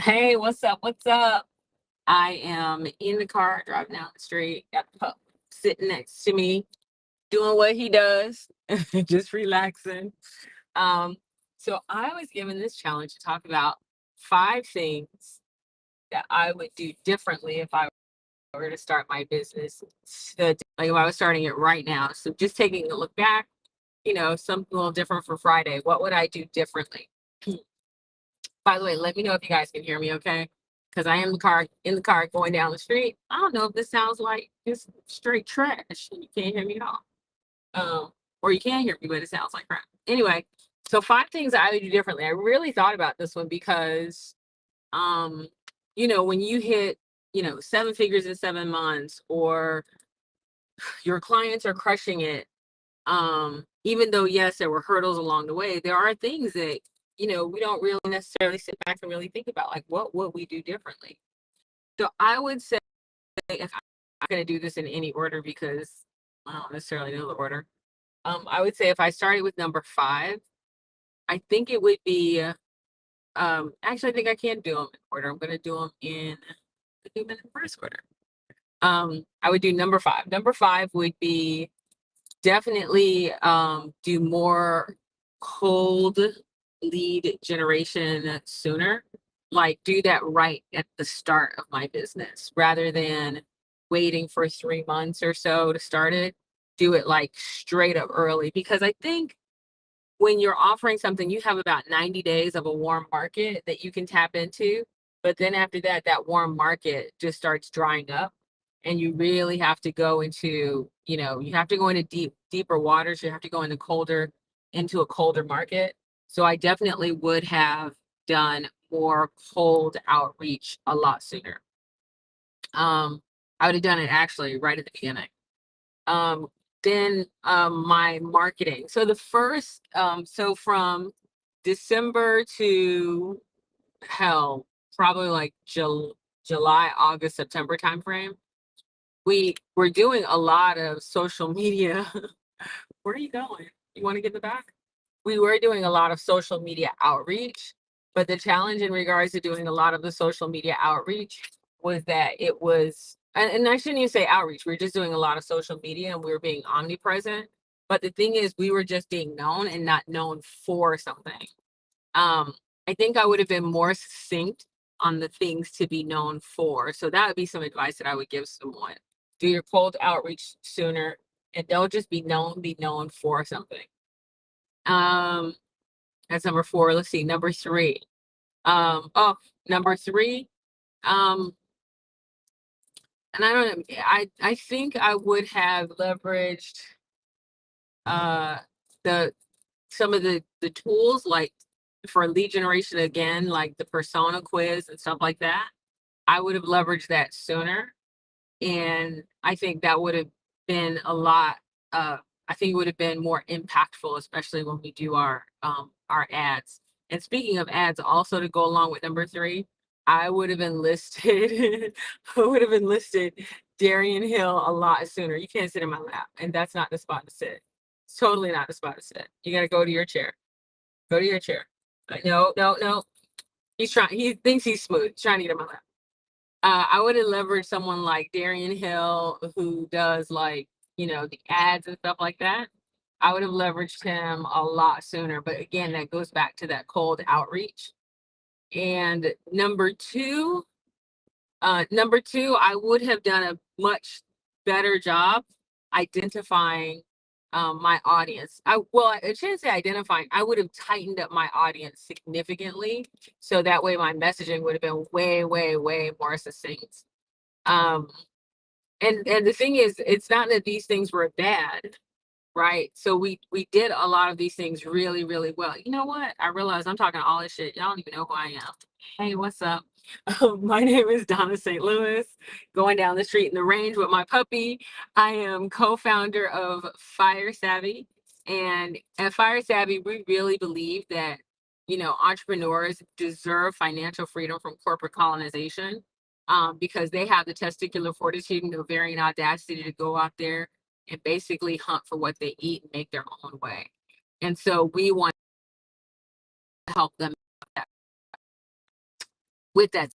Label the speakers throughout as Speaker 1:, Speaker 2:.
Speaker 1: Hey, what's up? What's up? I am in the car driving down the street, got the pup sitting next to me, doing what he does, just relaxing. Um, so I was given this challenge to talk about 5 things that I would do differently if I were to start my business, like if I was starting it right now. So just taking a look back, something a little different for Friday. What would I do differently? By the way, let me know if you guys can hear me, okay? Because I am in the car going down the street. I don't know if this sounds like just straight trash. You can't hear me at all. Or you can hear me, but it sounds like crap. Anyway, so 5 things I would do differently. I really thought about this one because um, when you hit, 7 figures in 7 months, or your clients are crushing it, even though yes, there were hurdles along the way, there are things that we don't really necessarily sit back and really think about, like what would we do differently. So I would say, if I'm going to do this in any order because I don't necessarily know the order, I would say if I started with number 5, I think it would be actually, I think I can do them in order. I'm going to do them in reverse order. I would do number 5. Number 5 would be definitely do more cold lead generation sooner. Like, do that right at the start of my business rather than waiting for 3 months or so to start it. Do it like straight up early, because I think when you're offering something, you have about 90 days of a warm market that you can tap into. But then after that, that warm market just starts drying up. And you really have to go into, you have to go into deeper waters. You have to go into a colder market. So I definitely would have done more cold outreach a lot sooner. Um, I would have done it actually right at the beginning. Um, then my marketing. So so from December to hell, probably like July, August, September timeframe, we were doing a lot of social media. Where are you going? You want to get in the back? We were doing a lot of social media outreach, but the challenge in regards to doing a lot of the social media outreach was that it was, and I shouldn't even say outreach, we were just doing a lot of social media and we were being omnipresent. But the thing is, we were just being known and not known for something. Um, I think I would have been more succinct on the things to be known for. So that would be some advice that I would give someone. Do your cold outreach sooner, and don't just be known for something. Um, that's number 4. Let's see, number 3. Number 3. Um, and I don't know. I think I would have leveraged uh the some of the tools, like for lead generation again, like the persona quiz and stuff like that. I would have leveraged that sooner, and I think that would have been a lot. Uh, I think it would have been more impactful, especially when we do our ads. And speaking of ads, also to go along with number 3, I would have enlisted. I would have enlisted Darian Hill a lot sooner. You can't sit in my lap, and that's not the spot to sit. It's totally not the spot to sit. You got to go to your chair. Go to your chair. No, no, no. He's trying. He thinks he's smooth. He's trying to get in my lap. I would have leveraged someone like Darian Hill, who does, like, the ads and stuff like that. I would have leveraged him a lot sooner. But again, that goes back to that cold outreach. And number two, I would have done a much better job identifying my audience. I shouldn't say identifying. I would have tightened up my audience significantly, so that way my messaging would have been way, way, way more succinct. Um, and the thing is, it's not that these things were bad, right? So we did a lot of these things really, really well. You know what? I realize I'm talking all this shit. Y'all don't even know who I am. Hey, what's up? My name is Donna St. Louis, going down the street in the range with my puppy. I am co-founder of Fire Savvy. And at Fire Savvy, we really believe that, entrepreneurs deserve financial freedom from corporate colonization, because they have the testicular fortitude and the ovarian audacity to go out there and basically hunt for what they eat and make their own way. And so we want to help them. with that,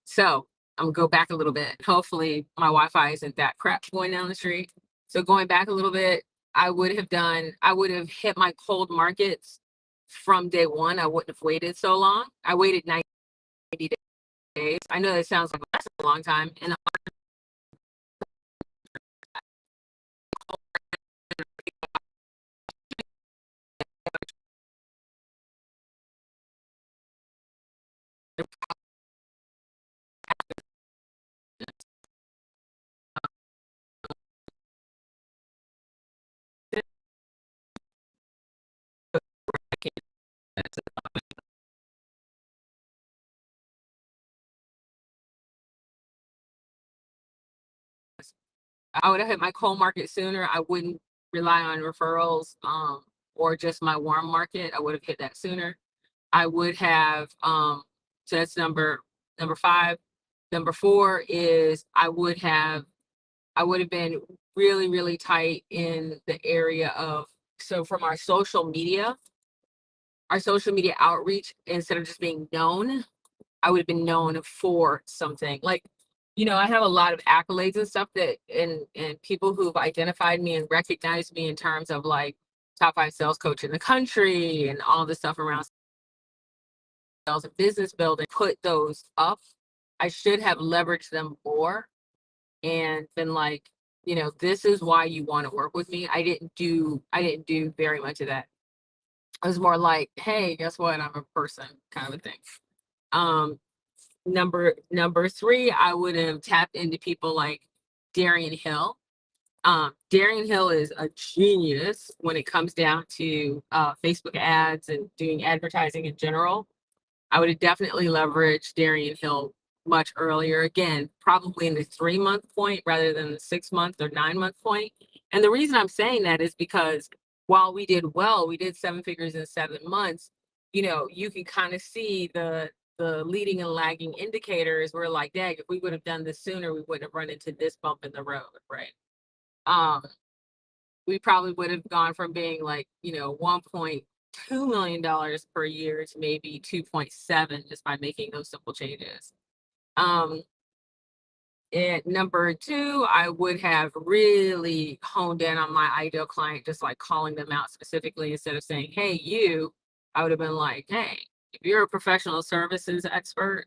Speaker 1: so I'm gonna go back a little bit. Hopefully my Wi-Fi isn't that crap going down the street. So going back a little bit, I would have hit my cold markets from day one. I wouldn't have waited so long. I waited 90 days. I know that sounds like that's a long time. And I would have hit my cold market sooner. I wouldn't rely on referrals, or just my warm market. I would have hit that sooner. I would have, so that's number five. Number four is I would have been really, really tight in the area of, so from our social media outreach, instead of just being known, I would have been known for something. Like, I have a lot of accolades and stuff that, and people who've identified me and recognized me in terms of like top 5 sales coach in the country and all the stuff around sales and business building, put those up. I should have leveraged them more and been like, this is why you want to work with me. I didn't do very much of that. I was more like, hey, guess what? I'm a person kind of a thing. Um, number three, I would have tapped into people like Darian Hill. Darian Hill is a genius when it comes down to Facebook ads and doing advertising in general. I would have definitely leveraged Darian Hill much earlier. Again, probably in the 3-month point rather than the 6-month or 9-month point. And the reason I'm saying that is because while we did well, we did 7 figures in 7 months. You can kind of see the leading and lagging indicators. We're like, dang, if we would have done this sooner, we wouldn't have run into this bump in the road, right? Um, we probably would have gone from being like, $1.2 million per year to maybe 2.7 just by making those simple changes. And number two, I would have really honed in on my ideal client, just like calling them out specifically instead of saying, hey, I would have been like, hey, if you're a professional services expert,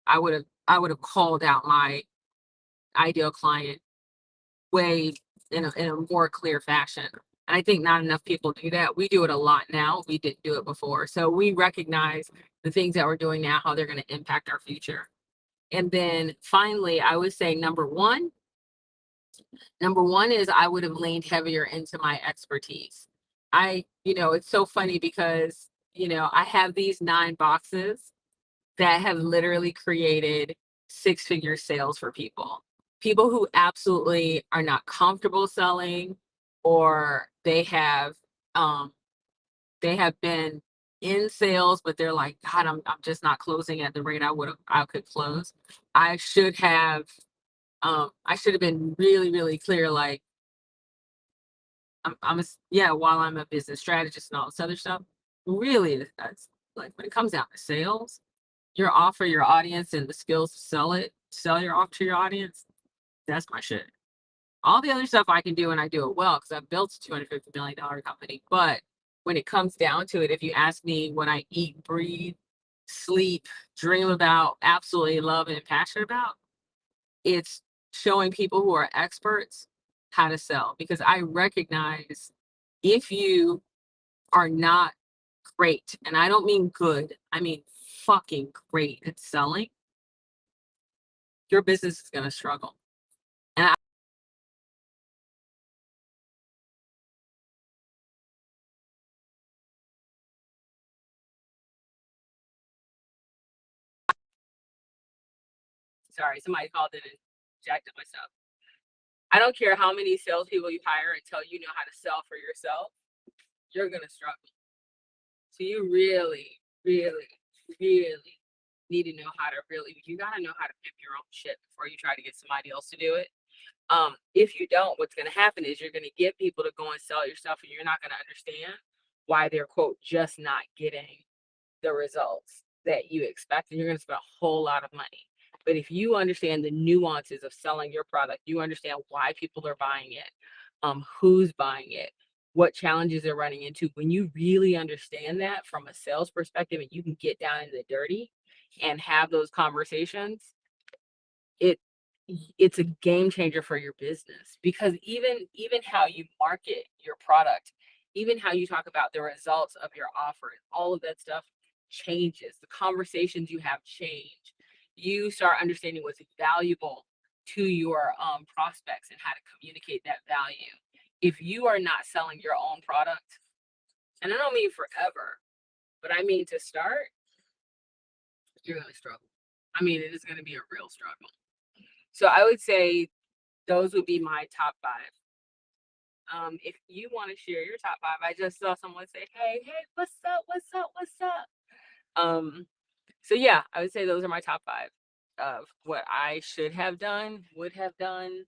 Speaker 1: I would have called out my ideal client way in a more clear fashion. And I think not enough people do that. We do it a lot now. We didn't do it before. So we recognize the things that we're doing now, how they're going to impact our future. And then finally, I would say number one is I would have leaned heavier into my expertise. It's so funny because, I have these 9 boxes that have literally created 6-figure sales for people. People who absolutely are not comfortable selling, or they have been in sales, but they're like, God, I'm just not closing at the rate I could close. I should have I should have been really, really clear, like yeah, while I'm a business strategist and all this other stuff, really that's like when it comes down to sales, your offer, your audience, and the skills to sell your offer to your audience, that's my shit. All the other stuff I can do and I do it well because I've built a $250 million company. But when it comes down to it, if you ask me what I eat, breathe, sleep, dream about, absolutely love and passionate about, it's showing people who are experts how to sell. Because I recognize if you are not great, and I don't mean good, I mean fucking great at selling, your business is going to struggle. And sorry, somebody called in and jacked up myself. I don't care how many salespeople you hire until you know how to sell for yourself, you're gonna struggle. So you really, really, really need to know how to you gotta know how to pimp your own shit before you try to get somebody else to do it. If you don't, what's gonna happen is you're gonna get people to go and sell your stuff and you're not gonna understand why they're quote just not getting the results. that you expect, and you're going to spend a whole lot of money. But if you understand the nuances of selling your product, you understand why people are buying it, who's buying it, what challenges they're running into. When you really understand that from a sales perspective, and you can get down in the dirty and have those conversations, it it's a game changer for your business, because even how you market your product, even how you talk about the results of your offer, all of that stuff changes. The conversations you have change. You start understanding what's valuable to your prospects and how to communicate that value. If you are not selling your own product, and I don't mean forever, but I mean to start, you're going to struggle. I mean, it is going to be a real struggle. So I would say those would be my top 5. If you want to share your top 5, I just saw someone say, hey, what's up? What's up? What's up? So yeah, I would say those are my top 5 of what I should have done, would have done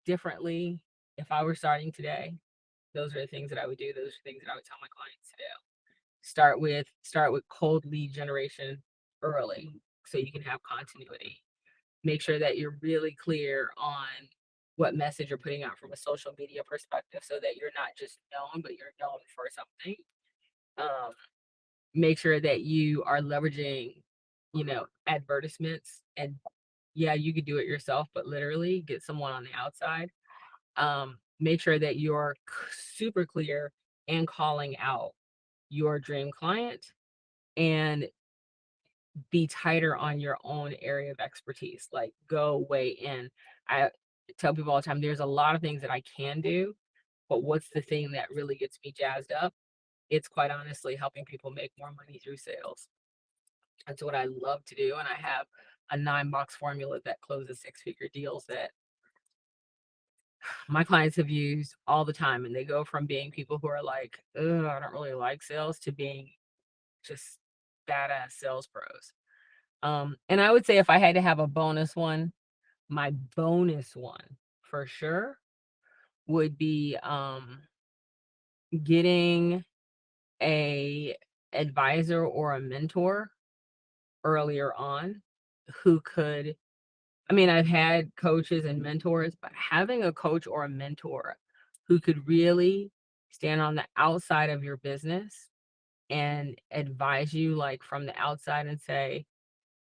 Speaker 1: differently if I were starting today. Those are the things that I would do. Those are things that I would tell my clients to do. Start with cold lead generation early so you can have continuity. Make sure that you're really clear on what message you're putting out from a social media perspective, so that you're not just known, but you're known for something. Make sure that you are leveraging, advertisements. And yeah, you could do it yourself, but literally get someone on the outside. Make sure that you're super clear and calling out your dream client, and be tighter on your own area of expertise. Like, go way in. I tell people all the time, there's a lot of things that I can do, but what's the thing that really gets me jazzed up? It's quite honestly helping people make more money through sales. That's what I love to do. And I have a 9-box formula that closes 6-figure deals that my clients have used all the time. And they go from being people who are like, oh, I don't really like sales, to being just badass sales pros. And I would say if I had to have a bonus one, my bonus one for sure would be getting a advisor or a mentor earlier on who could, I mean, I've had coaches and mentors, but having a coach or a mentor who could really stand on the outside of your business and advise you, like, from the outside, and say,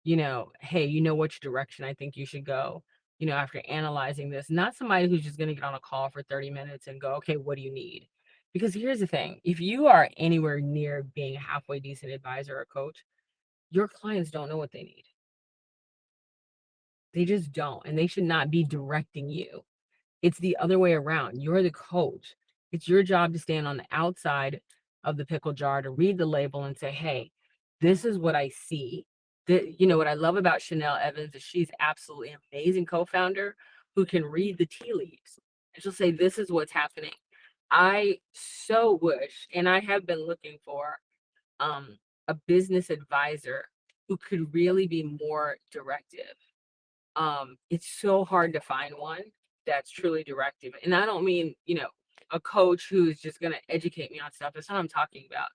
Speaker 1: hey, which direction I think you should go, after analyzing this. Not somebody who's just going to get on a call for 30 minutes and go, okay, what do you need? Because here's the thing, if you are anywhere near being a halfway decent advisor or coach, your clients don't know what they need. They just don't. And they should not be directing you. It's the other way around. You're the coach. It's your job to stand on the outside of the pickle jar, to read the label and say, hey, this is what I see. What I love about Chanel Evans is she's absolutely amazing co-founder who can read the tea leaves. And she'll say, this is what's happening. I so wish, and I have been looking for a business advisor who could really be more directive. It's so hard to find one that's truly directive. And I don't mean, a coach who's just going to educate me on stuff. That's not what I'm talking about.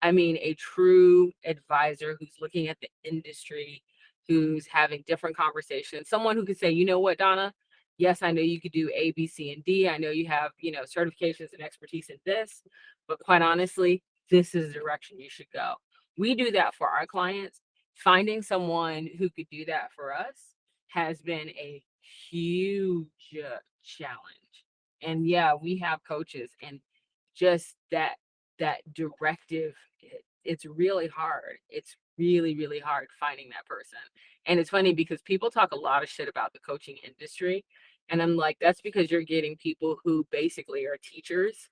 Speaker 1: I mean a true advisor who's looking at the industry, who's having different conversations. Someone who could say, you know what, Donna? Yes, I know you could do A, B, C, and D. I know you have, certifications and expertise in this, but quite honestly, this is the direction you should go. We do that for our clients. Finding someone who could do that for us has been a huge challenge. And yeah, we have coaches, and just that directive, it's really hard. It's really, really hard finding that person. And it's funny because people talk a lot of shit about the coaching industry. And I'm like, that's because you're getting people who basically are teachers,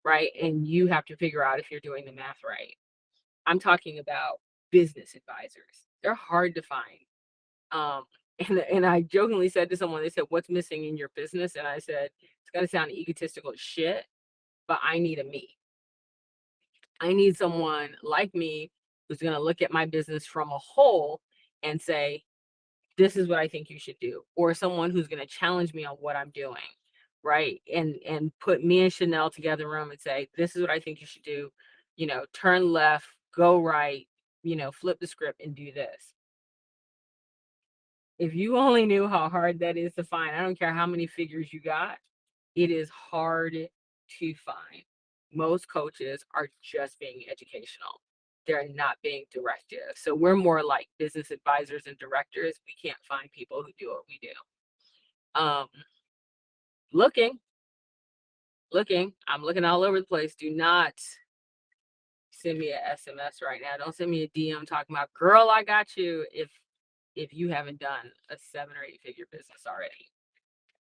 Speaker 1: right? And you have to figure out if you're doing the math right. I'm talking about business advisors. They're hard to find. And I jokingly said to someone, they said, what's missing in your business? And I said, it's going to sound egotistical as shit, but I need a me. I need someone like me who's going to look at my business from a whole and say, this is what I think you should do. Or someone who's going to challenge me on what I'm doing, right? And put me and Chanel together in a room and say, this is what I think you should do. Turn left, go right, flip the script and do this. If you only knew how hard that is to find, I don't care how many figures you got, it is hard to find. Most coaches are just being educational. They're not being directive. So we're more like business advisors and directors. We can't find people who do what we do. Looking. I'm looking all over the place. Do not send me a SMS right now. Don't send me a DM talking about, girl, I got you. If you haven't done a 7 or 8 figure business already,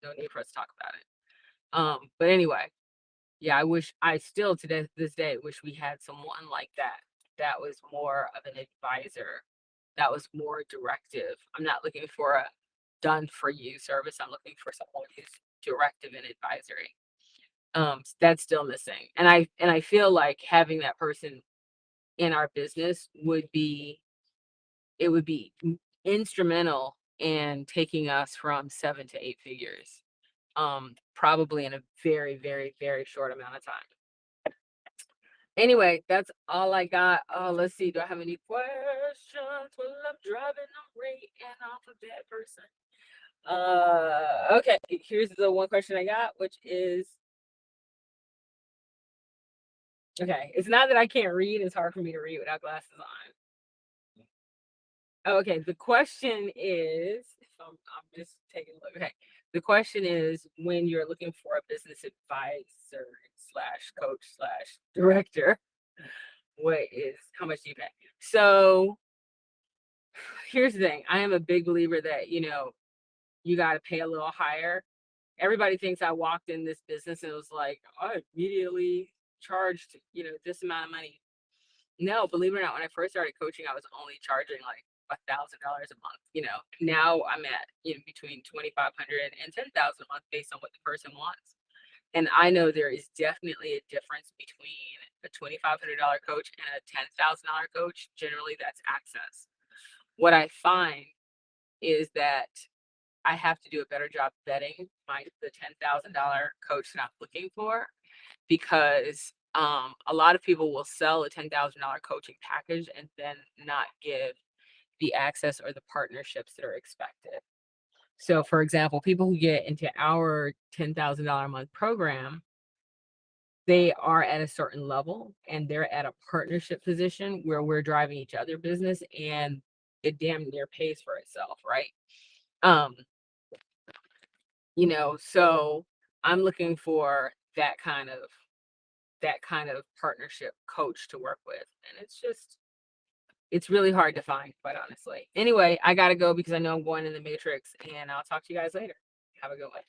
Speaker 1: no need for us to talk about it. But anyway, yeah, I still to this day wish we had someone like that. That was more of an advisor. That was more directive. I'm not looking for a done for you service. I'm looking for someone who's directive and advisory. That's still missing. And I feel like having that person in our business would be instrumental in taking us from 7 to 8 figures. Probably in a very, very, very short amount of time. Anyway, that's all I got. Let's see. Do I have any questions? Well, I'm driving a rate and off of that person. Okay. Here's the one question I got, which is, okay, it's not that I can't read. It's hard for me to read without glasses on. Okay. The question is, I'm just taking a look. Okay. The question is, when you're looking for a business advisor / coach / director, how much do you pay? So here's the thing. I am a big believer that, you got to pay a little higher. Everybody thinks I walked in this business and it was like, I immediately charged, this amount of money. No, believe it or not, when I first started coaching, I was only charging like $1,000 a month. Now I'm at, between 2,500 and 10,000 a month based on what the person wants. And I know there is definitely a difference between a $2,500 coach and a $10,000 coach. Generally, that's access. What I find is that I have to do a better job vetting the $10,000 coach that I'm looking for, because a lot of people will sell a $10,000 coaching package and then not give the access or the partnerships that are expected. So, for example, people who get into our $10,000 a month program, they are at a certain level and they're at a partnership position where we're driving each other business, and it damn near pays for itself, right? So I'm looking for that kind of partnership coach to work with. And it's really hard to find, quite honestly. Anyway, I gotta go because I know I'm going in the matrix, and I'll talk to you guys later. Have a good one.